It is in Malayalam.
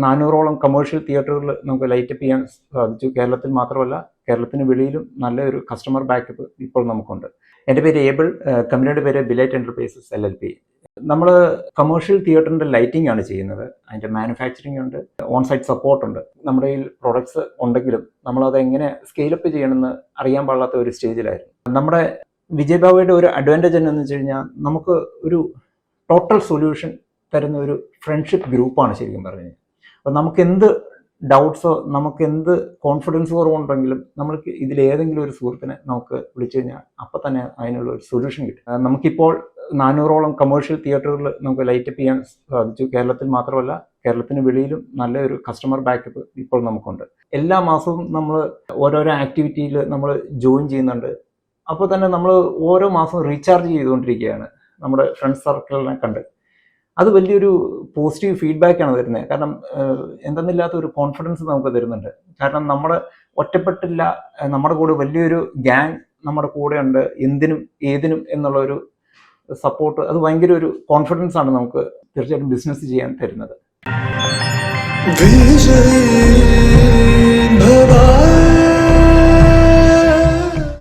400ഓളം കമേഴ്ഷ്യൽ തിയേറ്ററുകൾ നമുക്ക് ലൈറ്റപ്പ് ചെയ്യാൻ സാധിച്ചു. കേരളത്തിൽ മാത്രമല്ല, കേരളത്തിന് വെളിയിലും നല്ലൊരു കസ്റ്റമർ ബാക്കപ്പ് ഇപ്പോൾ നമുക്കുണ്ട്. എൻ്റെ പേര് ഏബിൾ, കമ്പനിയുടെ പേര് ബിലൈറ്റ് എൻ്റർപ്രൈസസ് LLP. നമ്മൾ കമേഴ്ഷ്യൽ തിയേറ്ററിൻ്റെ ലൈറ്റിംഗ് ആണ് ചെയ്യുന്നത്. അതിൻ്റെ മാനുഫാക്ചറിങ് ഉണ്ട്, ഓൺ സൈറ്റ് സപ്പോർട്ട് ഉണ്ട്. നമ്മുടെ കയ്യിൽ പ്രൊഡക്ട്സ് ഉണ്ടെങ്കിലും നമ്മളത് എങ്ങനെ സ്കെയിലപ്പ് ചെയ്യണമെന്ന് അറിയാൻ പാടില്ലാത്ത ഒരു സ്റ്റേജിലായിരുന്നു. നമ്മുടെ വിജയബാബയുടെ ഒരു അഡ്വാൻറ്റേജ് എന്താണെന്ന് വെച്ച് കഴിഞ്ഞാൽ, നമുക്ക് ഒരു ടോട്ടൽ സൊല്യൂഷൻ തരുന്ന ഒരു ഫ്രണ്ട്ഷിപ്പ് ഗ്രൂപ്പാണ് ശരിക്കും പറഞ്ഞത്. അപ്പോൾ നമുക്ക് എന്ത് ഡൗട്ട്സോ നമുക്ക് എന്ത് കോൺഫിഡൻസ് കുറവുണ്ടെങ്കിലും നമ്മൾക്ക് ഇതിലേതെങ്കിലും ഒരു സുഹൃത്തിനെ നമുക്ക് വിളിച്ചു കഴിഞ്ഞാൽ അപ്പം തന്നെ അതിനുള്ള ഒരു സൊല്യൂഷൻ കിട്ടും. നമുക്കിപ്പോൾ 400ഓളം കമേഴ്ഷ്യൽ തിയേറ്ററുകൾ നമുക്ക് ലൈറ്റപ്പ് ചെയ്യാൻ സാധിച്ചു. കേരളത്തിൽ മാത്രമല്ല, കേരളത്തിന് വെളിയിലും നല്ലൊരു കസ്റ്റമർ ബാക്കപ്പ് ഇപ്പോൾ നമുക്കുണ്ട്. എല്ലാ മാസവും നമ്മൾ ഓരോരോ ആക്ടിവിറ്റിയിൽ നമ്മൾ ജോയിൻ ചെയ്യുന്നുണ്ട്. അപ്പോൾ തന്നെ നമ്മൾ ഓരോ മാസവും റീചാർജ് ചെയ്തുകൊണ്ടിരിക്കുകയാണ് നമ്മുടെ ഫ്രണ്ട്സ് സർക്കിളിനെ കണ്ട്. അത് വലിയൊരു പോസിറ്റീവ് ഫീഡ്ബാക്കാണ് തരുന്നത്. കാരണം എന്തെന്നില്ലാത്ത ഒരു കോൺഫിഡൻസ് നമുക്ക് തരുന്നുണ്ട്. കാരണം നമ്മൾ ഒറ്റപ്പെട്ടില്ല, നമ്മുടെ കൂടെ വലിയൊരു ഗ്യാങ് നമ്മുടെ കൂടെ ഉണ്ട്, എന്തിനും ഏതിനും എന്നുള്ള ഒരു സപ്പോർട്ട്. അത് ഭയങ്കര ഒരു കോൺഫിഡൻസ് ആണ് നമുക്ക് തീർച്ചയായിട്ടും ബിസിനസ് ചെയ്യാൻ തരുന്നത്.